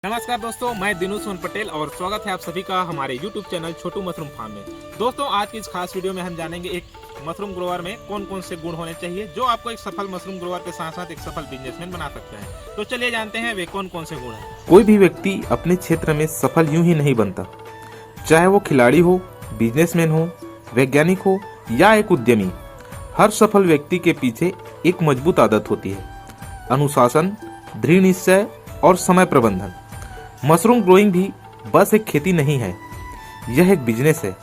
नमस्कार दोस्तों, मैं दिनू सोन पटेल और स्वागत है आप सभी का हमारे YouTube चैनल छोटू मशरूम फार्म में। दोस्तों, आज की इस खास वीडियो में हम जानेंगे एक मशरूम ग्रोवर में कौन कौन से गुण होने चाहिए जो आपको एक सफल मशरूम ग्रोवर के साथ साथ एक सफल बिजनेसमैन बना सकते हैं। तो चलिए जानते हैं वे कौन कौन से गुण हैं। कोई भी व्यक्ति अपने क्षेत्र में सफल यूं ही नहीं बनता, चाहे वो खिलाड़ी हो, बिजनेसमैन हो, वैज्ञानिक हो या एक उद्यमी। हर सफल व्यक्ति के पीछे एक मजबूत आदत होती है: अनुशासन, दृढ़ निश्चय और समय प्रबंधन। मशरूम ग्रोइंग भी बस एक खेती नहीं है, यह एक बिजनेस है।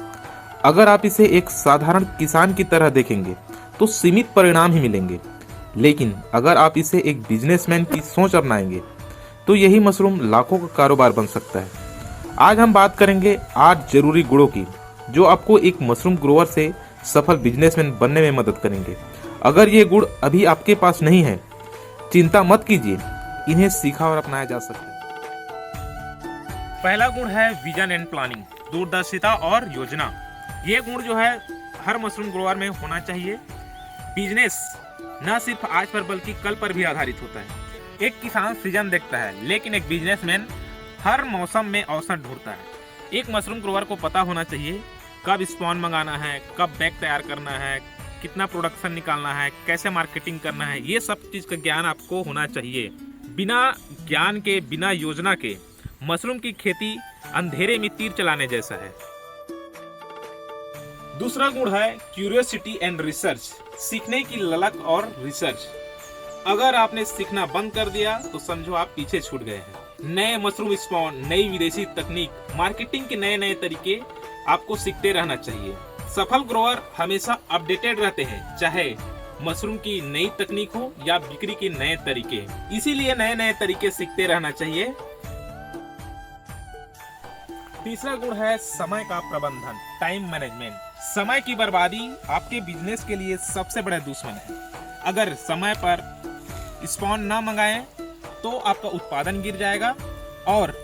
अगर आप इसे एक साधारण किसान की तरह देखेंगे तो सीमित परिणाम ही मिलेंगे, लेकिन अगर आप इसे एक बिजनेसमैन की सोच अपनाएंगे तो यही मशरूम लाखों का कारोबार बन सकता है। आज हम बात करेंगे 8 जरूरी गुणों की जो आपको एक मशरूम ग्रोवर से सफल बिजनेसमैन बनने में मदद करेंगे। अगर ये गुण अभी आपके पास नहीं है, चिंता मत कीजिए, इन्हें सीखा और अपनाया जा सकता है। पहला गुण है विजन एंड प्लानिंग, दूरदर्शिता और योजना। ये गुण जो है हर मशरूम ग्रोवर में होना चाहिए। बिजनेस न सिर्फ आज पर बल्कि कल पर भी आधारित होता है। एक किसान सीजन देखता है, लेकिन एक बिजनेसमैन हर मौसम में अवसर ढूंढता है। एक मशरूम ग्रोवर को पता होना चाहिए कब स्पॉन मंगाना है, कब बैग तैयार करना है, कितना प्रोडक्शन निकालना है, कैसे मार्केटिंग करना है। ये सब चीज़ का ज्ञान आपको होना चाहिए। बिना ज्ञान के, बिना योजना के मशरूम की खेती अंधेरे में तीर चलाने जैसा है। दूसरा गुण है क्यूरियोसिटी एंड रिसर्च, सीखने की ललक और रिसर्च। अगर आपने सीखना बंद कर दिया तो समझो आप पीछे छूट गए हैं। नए मशरूम स्पॉन, नई विदेशी तकनीक, मार्केटिंग के नए नए तरीके आपको सीखते रहना चाहिए। सफल ग्रोवर हमेशा अपडेटेड रहते हैं, चाहे मशरूम की नई तकनीक हो या बिक्री के नए तरीके। इसीलिए नए नए तरीके सीखते रहना चाहिए। तीसरा गुण है समय का प्रबंधन, टाइम मैनेजमेंट। समय की बर्बादी आपके बिजनेस के लिए सबसे बड़ा दुश्मन है। अगर समय पर स्पॉन ना मंगाएं तो आपका उत्पादन गिर जाएगा, और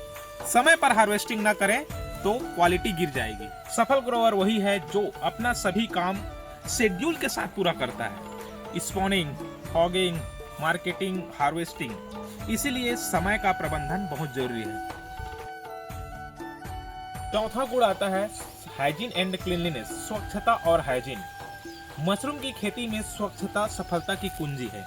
समय पर हार्वेस्टिंग ना करें तो क्वालिटी गिर जाएगी। सफल ग्रोवर वही है जो अपना सभी काम शेड्यूल के साथ पूरा करता है: स्पॉनिंग, फॉगिंग, मार्केटिंग, हार्वेस्टिंग। इसीलिए समय का प्रबंधन बहुत जरूरी है। चौथा गुण आता है हाइजीन एंड क्लीनलीनेस, स्वच्छता और हाइजीन। मशरूम की खेती में स्वच्छता सफलता की कुंजी है।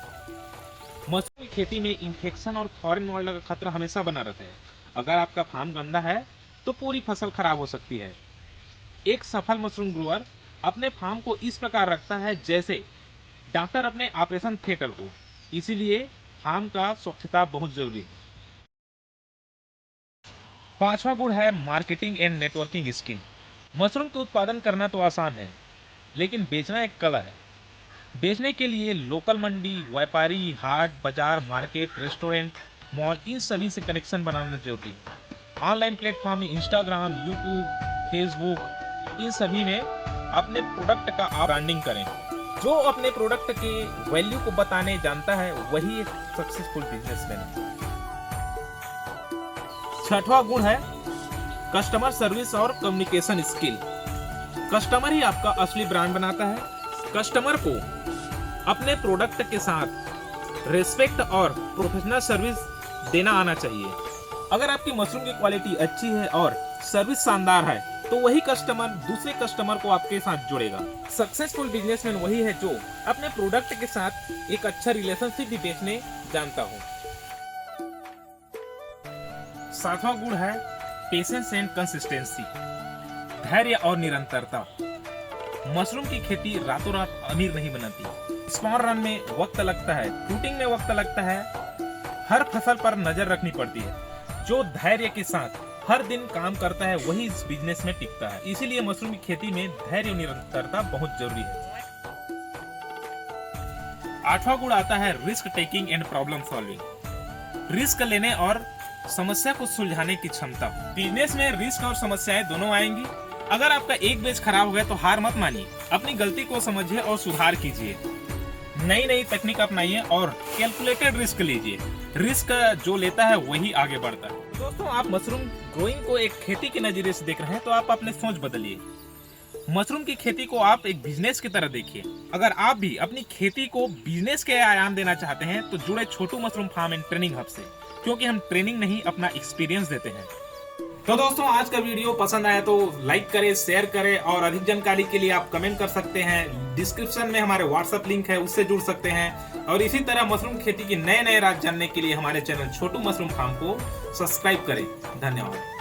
मशरूम की खेती में इंफेक्शन और फॉरेन मॉडल का खतरा हमेशा बना रहता है। अगर आपका फार्म गंदा है तो पूरी फसल खराब हो सकती है। एक सफल मशरूम ग्रोवर अपने फार्म को इस प्रकार रखता है जैसे डॉक्टर अपने ऑपरेशन थिएटर को। इसीलिए फार्म का स्वच्छता बहुत जरूरी है। पांचवा गुण है marketing and networking skill. Mushroom का उत्पादन करना तो आसान है, लेकिन बेचना एक कला है। बेचने के लिए लोकल मंडी, व्यापारी, हाट बाजार, मार्केट, रेस्टोरेंट, मॉल, इन सभी से कनेक्शन बनाना जरूरी है। ऑनलाइन प्लेटफॉर्म में इंस्टाग्राम, यूट्यूब, फेसबुक, इन सभी में अपने प्रोडक्ट का आप ब्रांडिंग करें। जो अपने प्रोडक्ट के वैल्यू को बताने जानता है वही एक सक्सेसफुल बिजनेसमैन है। छठवां गुण है कस्टमर सर्विस और कम्युनिकेशन स्किल। कस्टमर ही आपका असली ब्रांड बनाता है। कस्टमर को अपने प्रोडक्ट के साथ रेस्पेक्ट और प्रोफेशनल सर्विस देना आना चाहिए। अगर आपकी मशरूम की क्वालिटी अच्छी है और सर्विस शानदार है तो वही कस्टमर दूसरे कस्टमर को आपके साथ जोड़ेगा। सक्सेसफुल बिजनेसमैन वही है जो अपने प्रोडक्ट के साथ एक अच्छा रिलेशनशिप भी बेचने जानता हो। सातवां गुण है पेशेंस एंड कंसिस्टेंसी, धैर्य और निरंतरता। मशरूम की खेती रातों रात अमीर नहीं बनाती। स्पॉन रन में वक्त लगता है, फ्रूटिंग में वक्त लगता है, हर फसल पर नजर रखनी पड़ती है। जो धैर्य के साथ हर दिन काम करता है वही इस बिजनेस में टिकता है। इसीलिए मशरूम की खेती में धैर्य और निरंतरता बहुत जरूरी है। आठवां गुण आता है risk taking and problem solving, risk लेने और समस्या को सुलझाने की क्षमता। बिजनेस में रिस्क और समस्याएं दोनों आएंगी। अगर आपका एक बेच खराब हो गया तो हार मत मानिए, अपनी गलती को समझिए और सुधार कीजिए। नई नई तकनीक अपनाइए और कैलकुलेटेड रिस्क लीजिए। रिस्क जो लेता है वही आगे बढ़ता है। दोस्तों, आप मशरूम ग्रोइंग को एक खेती के नजरिए से देख रहे हैं तो आप अपने सोच बदलिए। मशरूम की खेती को आप एक बिजनेस की तरह देखिए। अगर आप भी अपनी खेती को बिजनेस के आयाम देना चाहते हैं तो जुड़े Chhotu mushroom farm and training hub से। क्योंकि हम ट्रेनिंग नहीं अपना एक्सपीरियंस देते हैं। तो दोस्तों आज का वीडियो पसंद आया तो लाइक करें, शेयर करें और अधिक जानकारी के लिए आप कमेंट कर सकते हैं। डिस्क्रिप्शन में हमारे व्हाट्सएप लिंक है, उससे जुड़ सकते हैं। और इसी तरह मशरूम खेती की नए नए राज जानने के लिए हमारे चैनल छोटू मशरूम फार्म को सब्सक्राइब करें। धन्यवाद।